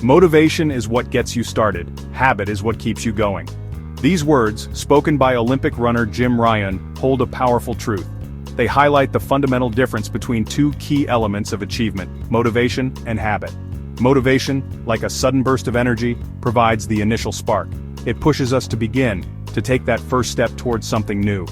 Motivation is what gets you started, habit is what keeps you going. These words, spoken by Olympic runner Jim Ryan, hold a powerful truth. They highlight the fundamental difference between two key elements of achievement, motivation and habit. Motivation, like a sudden burst of energy, provides the initial spark. It pushes us to begin, to take that first step towards something new.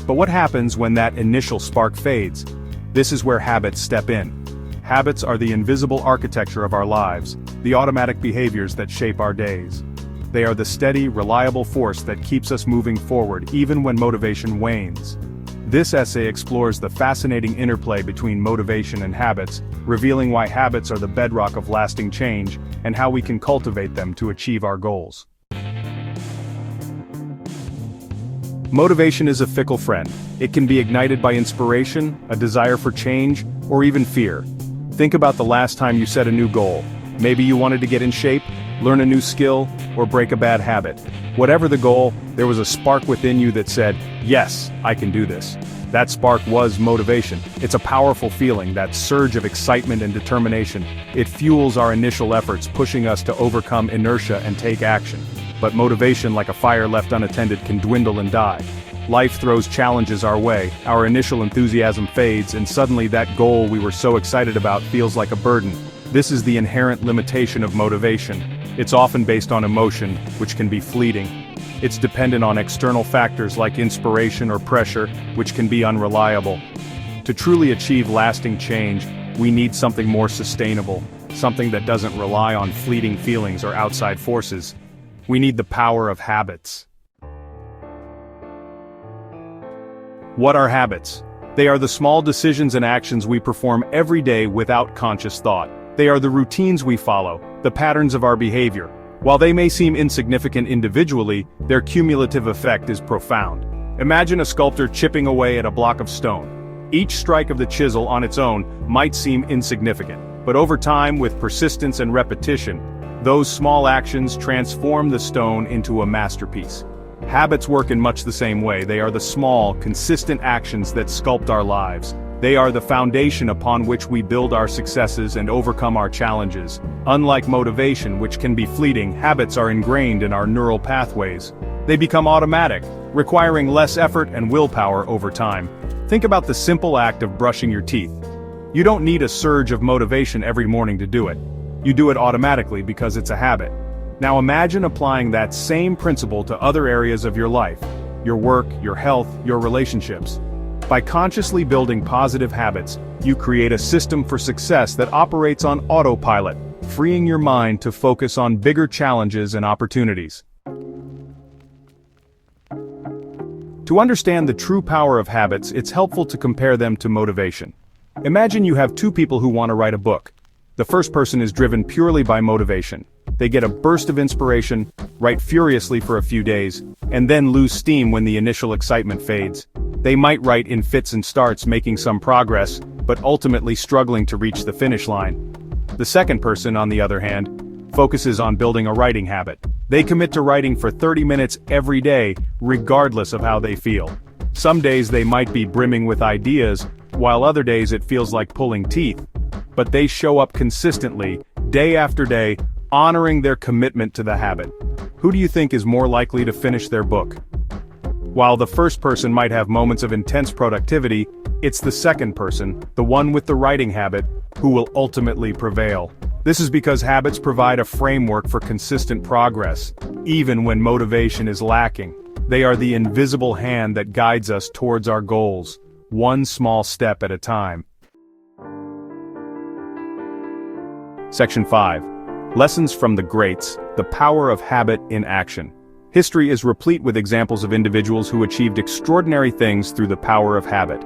But what happens when that initial spark fades? This is where habits step in. Habits are the invisible architecture of our lives, the automatic behaviors that shape our days. They are the steady, reliable force that keeps us moving forward even when motivation wanes. This essay explores the fascinating interplay between motivation and habits, revealing why habits are the bedrock of lasting change, and how we can cultivate them to achieve our goals. Motivation is a fickle friend. It can be ignited by inspiration, a desire for change, or even fear. Think about the last time you set a new goal. Maybe you wanted to get in shape, learn a new skill, or break a bad habit. Whatever the goal, there was a spark within you that said, "Yes, I can do this." That spark was motivation. It's a powerful feeling, that surge of excitement and determination. It fuels our initial efforts, pushing us to overcome inertia and take action. But motivation, like a fire left unattended, can dwindle and die. Life throws challenges our way, our initial enthusiasm fades, and suddenly that goal we were so excited about feels like a burden. This is the inherent limitation of motivation. It's often based on emotion, which can be fleeting. It's dependent on external factors like inspiration or pressure, which can be unreliable. To truly achieve lasting change, we need something more sustainable, something that doesn't rely on fleeting feelings or outside forces. We need the power of habits. What are habits? They are the small decisions and actions we perform every day without conscious thought. They are the routines we follow, the patterns of our behavior. While they may seem insignificant individually, their cumulative effect is profound. Imagine a sculptor chipping away at a block of stone. Each strike of the chisel on its own might seem insignificant, but over time, with persistence and repetition, those small actions transform the stone into a masterpiece. Habits work in much the same way. They are the small, consistent actions that sculpt our lives. They are the foundation upon which we build our successes and overcome our challenges. Unlike motivation, which can be fleeting, habits are ingrained in our neural pathways. They become automatic, requiring less effort and willpower over time. Think about the simple act of brushing your teeth. You don't need a surge of motivation every morning to do it. You do it automatically because it's a habit. Now imagine applying that same principle to other areas of your life, your work, your health, your relationships. By consciously building positive habits, you create a system for success that operates on autopilot, freeing your mind to focus on bigger challenges and opportunities. To understand the true power of habits, it's helpful to compare them to motivation. Imagine you have two people who want to write a book. The first person is driven purely by motivation. They get a burst of inspiration, write furiously for a few days, and then lose steam when the initial excitement fades. They might write in fits and starts, making some progress, but ultimately struggling to reach the finish line. The second person, on the other hand, focuses on building a writing habit. They commit to writing for 30 minutes every day, regardless of how they feel. Some days they might be brimming with ideas, while other days it feels like pulling teeth. But they show up consistently, day after day, honoring their commitment to the habit. Who do you think is more likely to finish their book? While the first person might have moments of intense productivity, it's the second person, the one with the writing habit, who will ultimately prevail. This is because habits provide a framework for consistent progress, even when motivation is lacking. They are the invisible hand that guides us towards our goals, one small step at a time. Section 5. Lessons from the Greats, the Power of Habit in Action. History is replete with examples of individuals who achieved extraordinary things through the power of habit.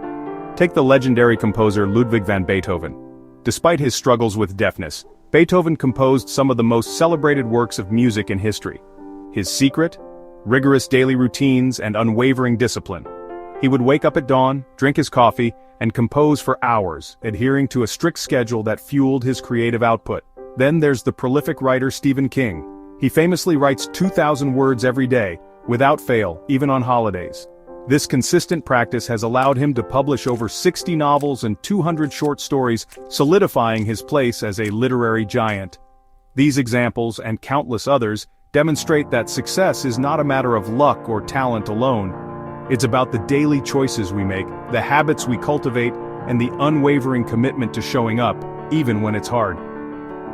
Take the legendary composer Ludwig van Beethoven. Despite his struggles with deafness, Beethoven composed some of the most celebrated works of music in history. His secret? Rigorous daily routines and unwavering discipline. He would wake up at dawn, drink his coffee, and compose for hours, adhering to a strict schedule that fueled his creative output. Then there's the prolific writer Stephen King. He famously writes 2,000 words every day, without fail, even on holidays. This consistent practice has allowed him to publish over 60 novels and 200 short stories, solidifying his place as a literary giant. These examples, and countless others, demonstrate that success is not a matter of luck or talent alone. It's about the daily choices we make, the habits we cultivate, and the unwavering commitment to showing up, even when it's hard.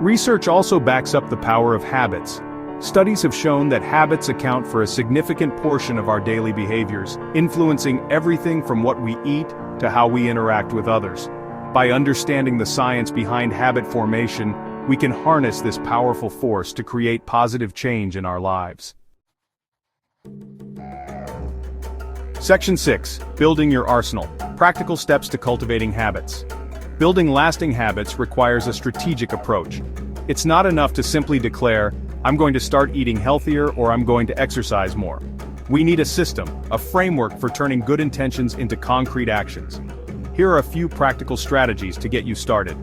Research also backs up the power of habits. Studies have shown that habits account for a significant portion of our daily behaviors, influencing everything from what we eat to how we interact with others. By understanding the science behind habit formation, we can harness this powerful force to create positive change in our lives. Section 6. Building your arsenal. Practical steps to cultivating habits. Building lasting habits requires a strategic approach. It's not enough to simply declare, "I'm going to start eating healthier" or "I'm going to exercise more." We need a system, a framework for turning good intentions into concrete actions. Here are a few practical strategies to get you started.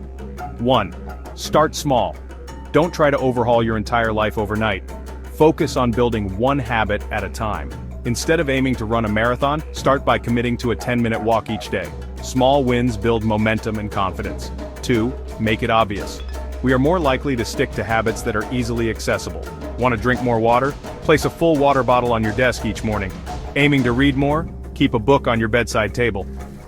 1. Start small. Don't try to overhaul your entire life overnight. Focus on building one habit at a time. Instead of aiming to run a marathon, start by committing to a 10-minute walk each day. Small wins build momentum and confidence. 2. Make it obvious. We are more likely to stick to habits that are easily accessible. Want to drink more water? Place a full water bottle on your desk each morning. Aiming to read more? Keep a book on your bedside table.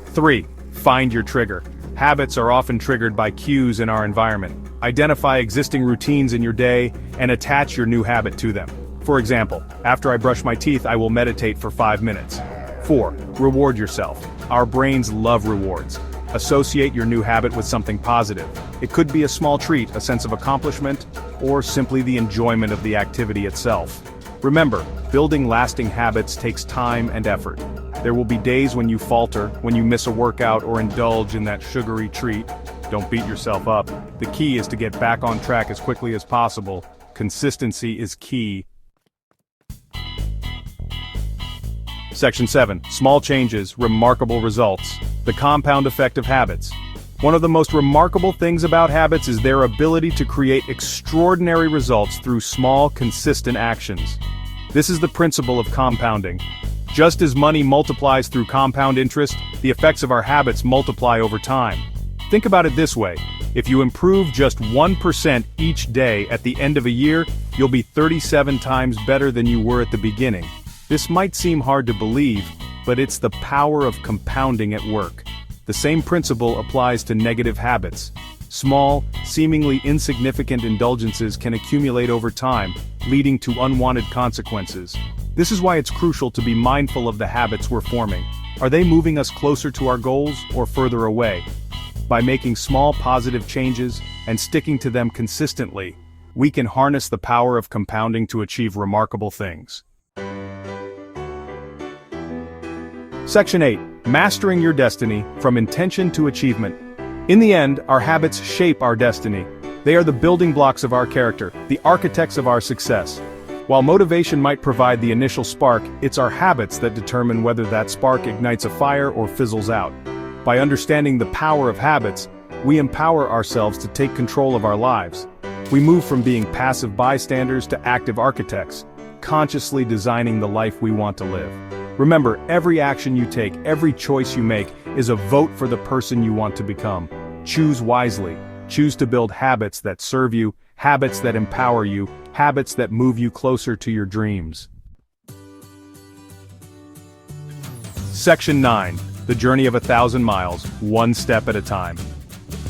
3. Find your trigger. Habits are often triggered by cues in our environment. Identify existing routines in your day and attach your new habit to them. For example, after I brush my teeth, I will meditate for 5 minutes. 4. Reward yourself. Our brains love rewards. Associate your new habit with something positive. It could be a small treat, a sense of accomplishment, or simply the enjoyment of the activity itself. Remember, building lasting habits takes time and effort. There will be days when you falter, when you miss a workout or indulge in that sugary treat. Don't beat yourself up. The key is to get back on track as quickly as possible. Consistency is key. Section 7. Small changes, remarkable results. The compound effect of habits. One of the most remarkable things about habits is their ability to create extraordinary results through small, consistent actions. This is the principle of compounding. Just as money multiplies through compound interest, the effects of our habits multiply over time. Think about it this way. If you improve just 1% each day at the end of a year, you'll be 37 times better than you were at the beginning. This might seem hard to believe, but it's the power of compounding at work. The same principle applies to negative habits. Small, seemingly insignificant indulgences can accumulate over time, leading to unwanted consequences. This is why it's crucial to be mindful of the habits we're forming. Are they moving us closer to our goals or further away? By making small positive changes and sticking to them consistently, we can harness the power of compounding to achieve remarkable things. Section 8. Mastering your destiny, from intention to achievement. In the end, our habits shape our destiny. They are the building blocks of our character, the architects of our success. While motivation might provide the initial spark, it's our habits that determine whether that spark ignites a fire or fizzles out. By understanding the power of habits, we empower ourselves to take control of our lives. We move from being passive bystanders to active architects, consciously designing the life we want to live. Remember, every action you take, every choice you make, is a vote for the person you want to become. Choose wisely. Choose to build habits that serve you, habits that empower you, habits that move you closer to your dreams. Section 9. The journey of 1,000 miles, one step at a time.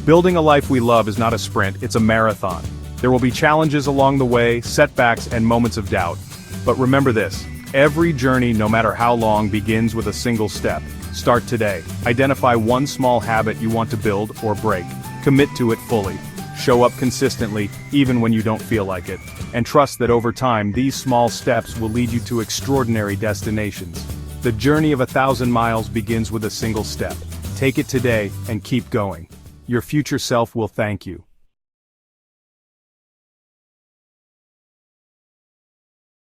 Building a life we love is not a sprint, it's a marathon. There will be challenges along the way, setbacks, and moments of doubt. But remember this. Every journey, no matter how long, begins with a single step. Start today. Identify one small habit you want to build or break. Commit to it fully. Show up consistently, even when you don't feel like it. And trust that over time, these small steps will lead you to extraordinary destinations. The journey of 1,000 miles begins with a single step. Take it today and keep going. Your future self will thank you.